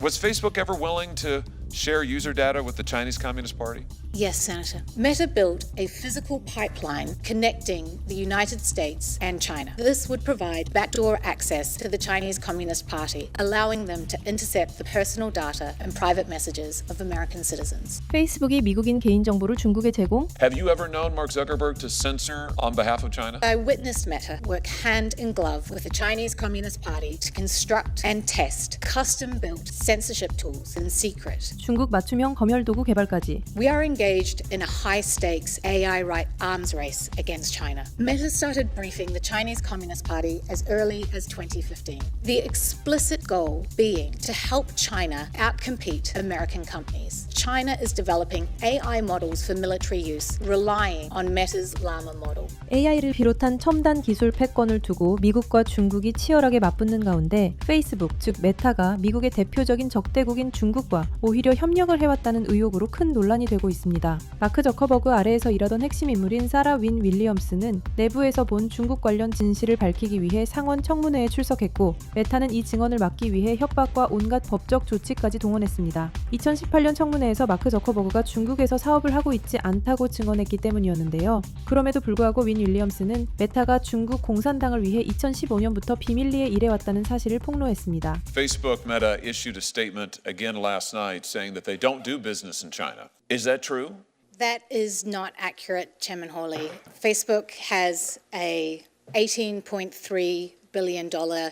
Was Facebook ever willing to share user data with the Chinese Communist Party? Yes, Senator. Meta built a physical pipeline connecting the United States and China. This would provide backdoor access to the Chinese Communist Party, allowing them to intercept the personal data and private messages of American citizens. 페이스북이 미국인 개인정보를 중국에 제공? Have you ever known Mark Zuckerberg to censor on behalf of China? I witnessed Meta work hand in glove with the Chinese Communist Party to construct and test custom-built censorship tools in secret. 중국 맞춤형 검열 도구 개발까지. We are engaged in a high-stakes AI right arms race against China. Meta started briefing the Chinese Communist Party as early as 2015. The explicit goal being to help China outcompete American companies. China is developing AI models for military use, relying on Meta's Llama model. AI를 비롯한 첨단 기술 패권을 두고 미국과 중국이 치열하게 맞붙는 가운데 페이스북, 즉 메타가 미국의 대표적인 적대국인 중국과 오히려 협력을 해왔다는 의혹으로 큰 논란이 되고 있습니다. 마크 저커버그 아래에서 일하던 핵심 인물인 사라 윈 윌리엄스는 내부에서 본 중국 관련 진실을 밝히기 위해 상원 청문회에 출석했고, 메타는 이 증언을 막기 위해 협박과 온갖 법적 조치까지 동원했습니다. 2018년 청문회에서 마크 저커버그가 중국에서 사업을 하고 있지 않다고 증언했기 때문이었는데요. 그럼에도 불구하고 윈 윌리엄스는 메타가 중국 공산당을 위해 2015년부터 비밀리에 일해왔다는 사실을 폭로했습니다. Facebook Meta issued a statement again last night saying that they don't do business in China. Is that true? That is not accurate, Chairman Hawley. Facebook has a $18.3 billion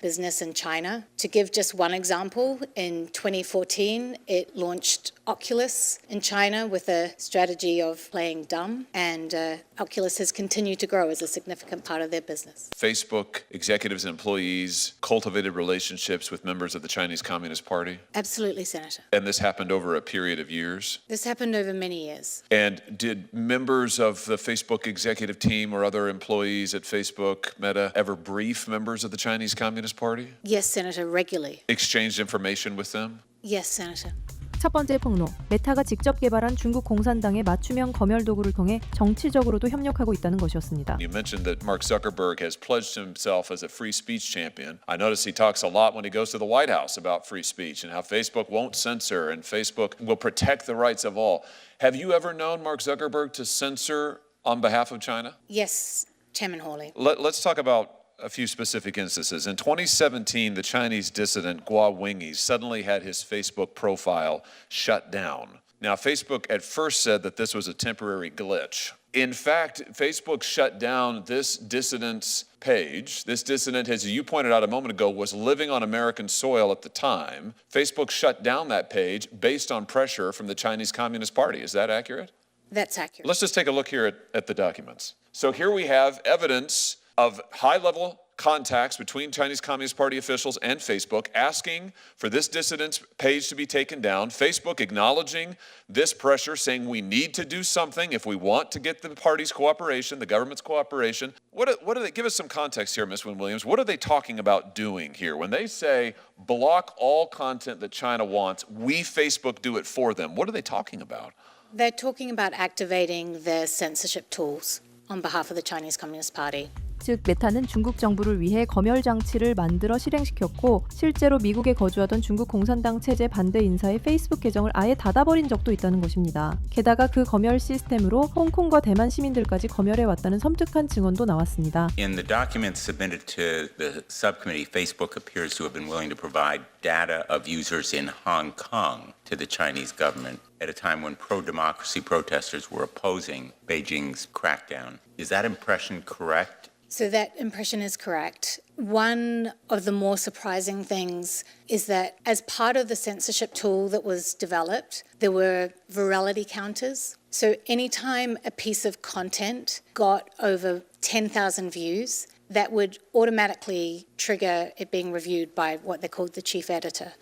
business in China. To give just one example, in 2014, it launched Oculus in China with a strategy of playing dumb, and Oculus has continued to grow as a significant part of their business. Facebook executives and employees cultivated relationships with members of the Chinese Communist Party? Absolutely, Senator. And this happened over a period of years? This happened over many years. And did members of the Facebook executive team or other employees at Facebook Meta ever brief members of the Chinese Communist Party? Yes, Senator, regularly. Exchanged information with them? Yes, Senator. 첫 번째 폭로, 메타가 직접 개발한 중국 공산당의 맞춤형 검열 도구를 통해 정치적으로도 협력하고 있다는 것이었습니다. You mentioned that Mark Zuckerberg has pledged himself as a free speech champion. I notice he talks a lot when he goes to the White House about free speech and how Facebook won't censor and Facebook will protect the rights of all. Have you ever known Mark Zuckerberg to censor on behalf of China? Yes, Chairman Hawley. Let's talk about a few specific instances. In 2017, the Chinese dissident Gua Wingyi suddenly had his Facebook profile shut down. Now, Facebook at first said that this was a temporary glitch. In fact, Facebook shut down this dissident's page. This dissident, as you pointed out a moment ago, was living on American soil at the time. Facebook shut down that page based on pressure from the Chinese Communist Party. Is that accurate? That's accurate. Let's just take a look here at the documents. So here we have evidence of high-level contacts between Chinese Communist Party officials and Facebook asking for this dissident's page to be taken down, Facebook acknowledging this pressure, saying we need to do something if we want to get the party's cooperation, the government's cooperation. What do they give us some context here, Ms. Wynne-Williams? What are they talking about doing here? When they say block all content that China wants, we, Facebook, do it for them. What are they talking about? They're talking about activating their censorship tools on behalf of the Chinese Communist Party. 즉 메타는 중국 정부를 위해 검열 장치를 만들어 실행시켰고, 실제로 미국에 거주하던 중국 공산당 체제 반대 인사의 페이스북 계정을 아예 닫아버린 적도 있다는 것입니다. 게다가 그 검열 시스템으로 홍콩과 대만 시민들까지 검열해왔다는 섬뜩한 증언도 나왔습니다. In the documents submitted to the subcommittee, Facebook appears to have been willing to provide data of users in Hong Kong to the Chinese government at a time when pro-democracy protesters were opposing Beijing's crackdown. Is that impression correct? So that impression is correct. One of the more surprising things is that as part of the censorship tool that was developed, there were virality counters. So anytime a piece of content got over 10,000 views, that would automatically trigger it being reviewed by what they called the chief editor.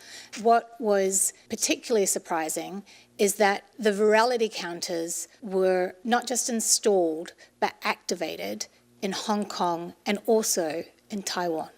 What was particularly surprising is that the virality counters were not just installed, but activated in Hong Kong and also in Taiwan.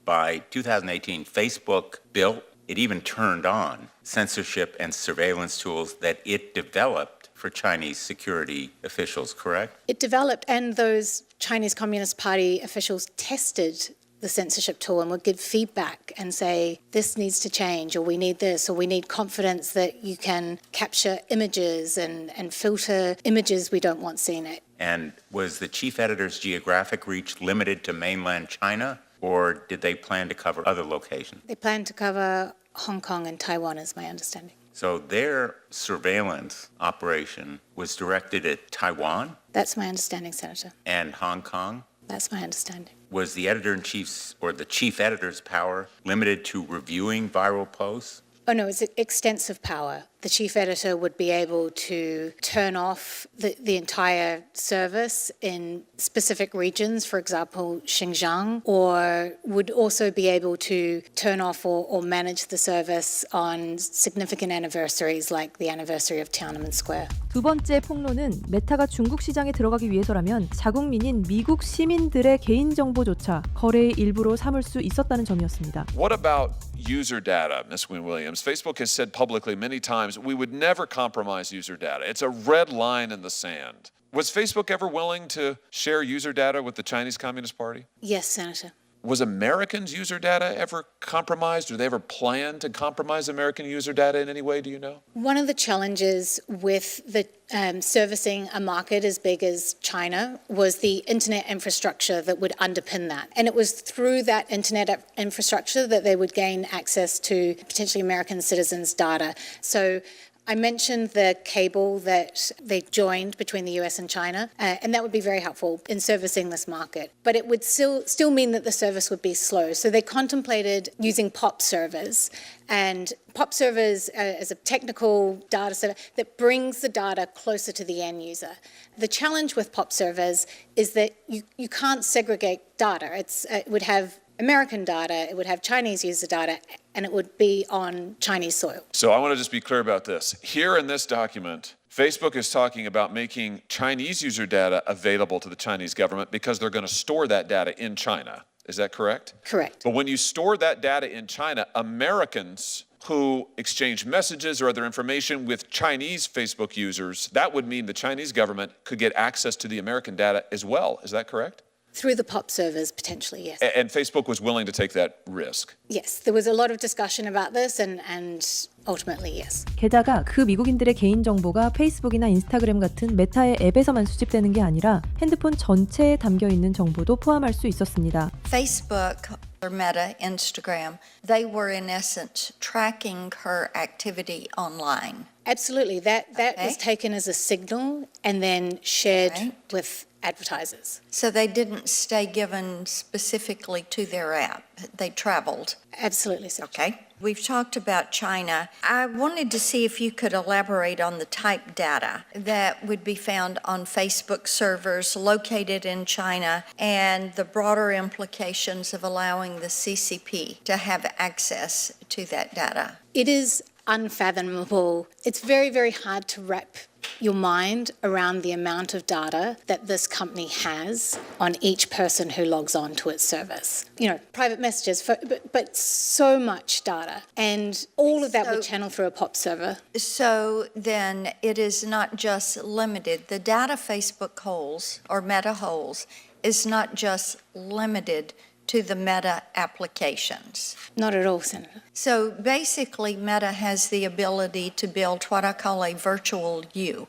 By 2018, Facebook built, it even turned on censorship and surveillance tools that it developed for Chinese security officials, correct? It developed, and those Chinese Communist Party officials tested the censorship tool and would give feedback and say, this needs to change, or we need this, or we need confidence that you can capture images and filter images we don't want seen it. And was the chief editor's geographic reach limited to mainland China, or did they plan to cover other locations? They plan to cover Hong Kong and Taiwan, is my understanding. So their surveillance operation was directed at Taiwan That's my understanding, Senator. and Hong Kong. That's my understanding. Was the editor-in-chief's or the chief editor's power limited to reviewing viral posts? Oh, no, it's extensive power. The chief editor would be able to turn off the entire service in specific regions, for example, Xinjiang, or would also be able to turn off or manage the service on significant anniversaries like the anniversary of Tiananmen Square. 두 번째 폭로는 메타가 중국 시장에 들어가기 위해서라면 자국민인 미국 시민들의 개인정보조차 거래의 일부로 삼을 수 있었다는 점이었습니다. What about user data, Ms. Wynne-Williams? Facebook has said publicly many times we would never compromise user data. It's a red line in the sand. Was Facebook ever willing to share user data with the Chinese Communist Party? Yes, Senator. Was Americans' user data ever compromised? Do they ever plan to compromise American user data in any way, do you know? One of the challenges with the servicing a market as big as China was the internet infrastructure that would underpin that. And it was through that internet infrastructure that they would gain access to potentially American citizens' data. So I mentioned the cable that they joined between the US and China, and that would be very helpful in servicing this market. But it would still mean that the service would be slow. So they contemplated using POP servers. And POP servers is a technical data server that brings the data closer to the end user. The challenge with POP servers is that you can't segregate data. It would have American data, it would have Chinese user data, and it would be on Chinese soil. So I want to just be clear about this. Here in this document, Facebook is talking about making Chinese user data available to the Chinese government because they're going to store that data in China. Is that correct? Correct. But when you store that data in China, Americans who exchange messages or other information with Chinese Facebook users, that would mean the Chinese government could get access to the American data as well. Is that correct? Through the POP servers, potentially, yes. And Facebook was willing to take that risk. Yes, there was a lot of discussion about this, and ultimately, yes. 게다가 그 미국인들의 개인정보가 페이스북이나 인스타그램 같은 메타의 앱에서만 수집되는 게 아니라 핸드폰 전체에 담겨있는 정보도 포함할 수 있었습니다. Facebook or Meta, Instagram, they were in essence tracking her activity online. Absolutely. That was taken as a signal and then shared Right. with advertisers. So they didn't stay given specifically to their app. They traveled. Absolutely, sir. Okay. We've talked about China. I wanted to see if you could elaborate on the type data that would be found on Facebook servers located in China and the broader implications of allowing the CCP to have access to that data. It is unfathomable. It's very, very hard to wrap your mind around the amount of data that this company has on each person who logs on to its service. You know, private messages, but so much data. And all of that would channel through a POP server. So then it is not just limited. The data Facebook holds or Meta holds is not just limited to the Meta applications. Not at all, Senator. So basically, Meta has the ability to build what I call a virtual you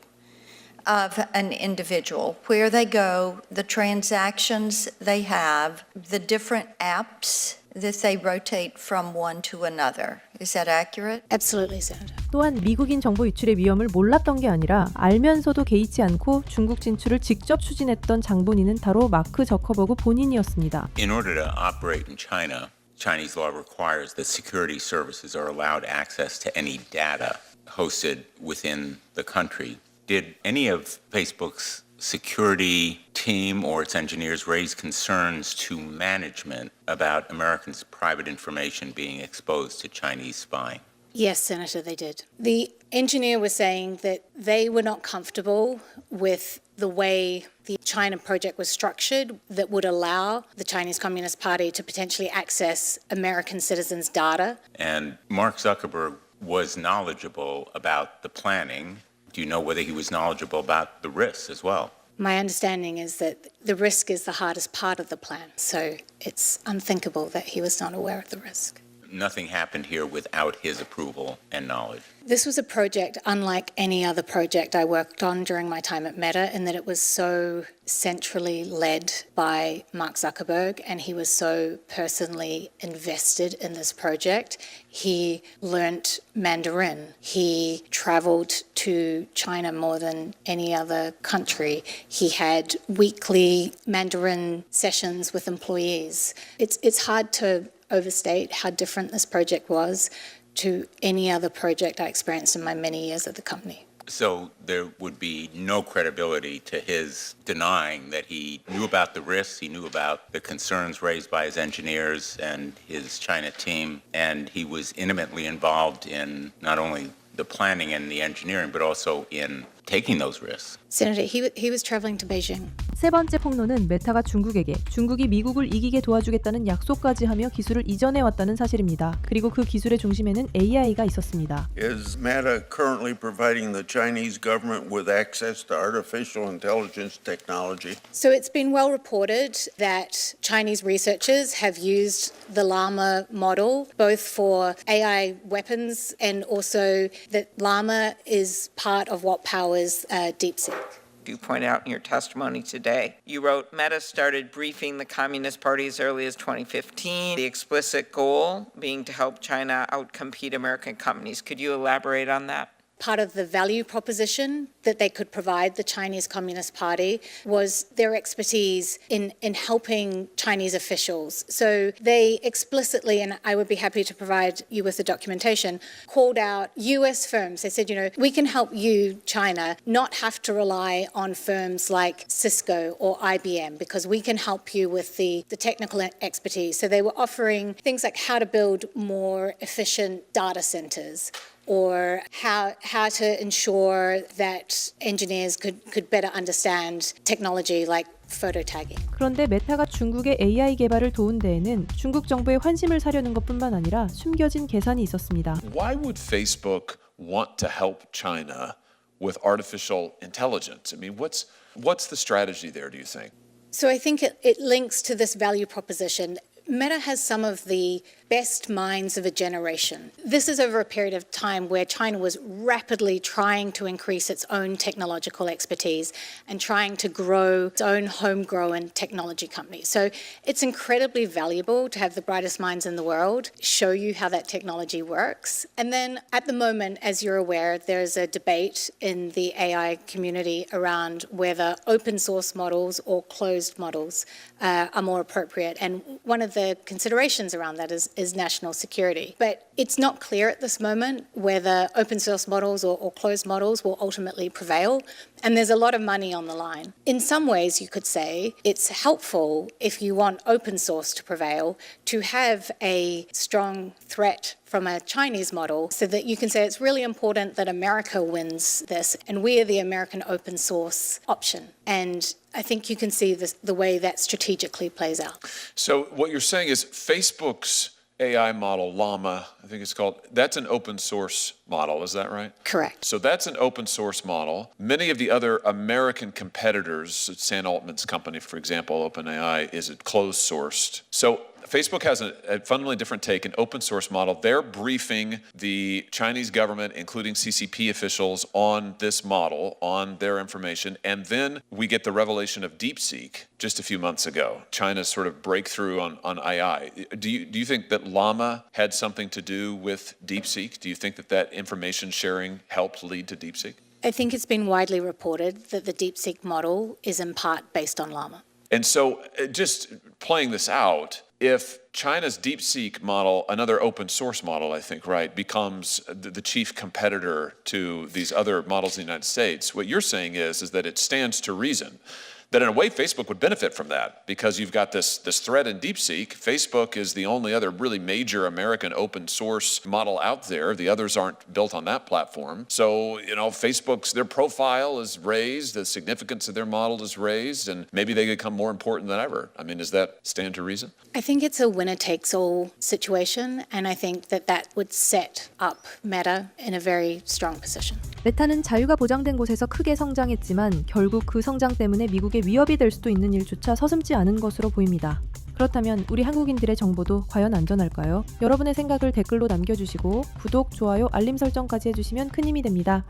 of an individual, where they go, the transactions they have, the different apps that they rotate from one to another. Is that accurate? Absolutely, Senator. 또한 미국인 정보 유출의 위험을 몰랐던 게 아니라 알면서도 개의치 않고 중국 진출을 직접 추진했던 장본인은 바로 마크 저커버그 본인이었습니다. In order to operate in China, Chinese law requires that security services are allowed access to any data hosted within the country. Did any of Facebook's security team or its engineers raise concerns to management about Americans' private information being exposed to Chinese spying? Yes, Senator, they did. The engineer was saying that they were not comfortable with the way the China project was structured that would allow the Chinese Communist Party to potentially access American citizens' data. And Mark Zuckerberg was knowledgeable about the planning. Do you know whether he was knowledgeable about the risks as well? My understanding is that the risk is the hardest part of the plan, so it's unthinkable that he was not aware of the risk. Nothing happened here without his approval and knowledge. This was a project unlike any other project I worked on during my time at Meta in that it was so centrally led by Mark Zuckerberg and he was so personally invested in this project. He learnt Mandarin. He traveled to China more than any other country. He had weekly Mandarin sessions with employees. It's hard to overstate how different this project was to any other project I experienced in my many years at the company. So there would be no credibility to his denying that he knew about the risks, he knew about the concerns raised by his engineers and his China team, and he was intimately involved in not only the planning and the engineering, but also in taking those risks. Senator, he was traveling to Beijing. 세 번째 폭로는 메타가 중국에게 중국이 미국을 이기게 도와주겠다는 약속까지 하며 기술을 이전해 왔다는 사실입니다. 그리고 그 기술의 중심에는 AI가 있었습니다. Is Meta currently providing the Chinese government with access to artificial intelligence technology? So it's been well reported that Chinese researchers have used the Llama model both for AI weapons and also that Llama is part of what powers DeepSeek. You point out in your testimony today. You wrote, Meta started briefing the Communist Party as early as 2015, the explicit goal being to help China outcompete American companies. Could you elaborate on that? Part of the value proposition that they could provide the Chinese Communist Party was their expertise in helping Chinese officials. So they explicitly, and I would be happy to provide you with the documentation, called out US firms. They said, we can help you, China, not have to rely on firms like Cisco or IBM because we can help you with the technical expertise. So they were offering things like how to build more efficient data centers, or how to ensure that engineers could better understand technology like photo tagging. 그런데 메타가 중국의 AI 개발을 도운 데에는 중국 정부의 환심을 사려는 것뿐만 아니라 숨겨진 계산이 있었습니다. Why would Facebook want to help China with artificial intelligence? I mean, what's the strategy there, do you think? So I think it links to this value proposition. Meta has some of the best minds of a generation. This is over a period of time where China was rapidly trying to increase its own technological expertise and trying to grow its own homegrown technology companies. So it's incredibly valuable to have the brightest minds in the world show you how that technology works. And then at the moment, as you're aware, there's a debate in the AI community around whether open source models or closed models are more appropriate. And one of the considerations around that is national security. But it's not clear at this moment whether open source models or closed models will ultimately prevail. And there's a lot of money on the line. In some ways, you could say it's helpful if you want open source to prevail to have a strong threat from a Chinese model so that you can say it's really important that America wins this and we are the American open source option. And I think you can see the way that strategically plays out. So what you're saying is Facebook's AI model, Llama, I think it's called, that's an open source model, is that right? Correct. So that's an open source model. Many of the other American competitors, Sam Altman's company, for example, OpenAI, is closed sourced. So Facebook has a fundamentally different take, an open source model. They're briefing the Chinese government, including CCP officials, on this model, on their information. And then we get the revelation of DeepSeek just a few months ago, China's sort of breakthrough on AI. Do you think that Llama had something to do with DeepSeek? Do you think that information sharing helped lead to DeepSeek? I think it's been widely reported that the DeepSeek model is in part based on Llama. And so just playing this out, if China's DeepSeek model, another open source model, I think, right, becomes the chief competitor to these other models in the United States, what you're saying is that it stands to reason that in a way Facebook would benefit from that because you've got this threat in DeepSeek. Facebook is the only other really major American open source model out there. The others aren't built on that platform. So, Facebook's, their profile is raised, the significance of their model is raised, and maybe they become more important than ever. I mean, does that stand to reason? I think it's a winner-takes-all situation, and I think that would set up Meta in a very strong position. 메타는 자유가 보장된 곳에서 크게 성장했지만 결국 그 성장 때문에 미국에 위협이 될 수도 있는 일조차 서슴지 않은 것으로 보입니다. 그렇다면 우리 한국인들의 정보도 과연 안전할까요? 여러분의 생각을 댓글로 남겨주시고 구독, 좋아요, 알림 설정까지 해주시면 큰 힘이 됩니다.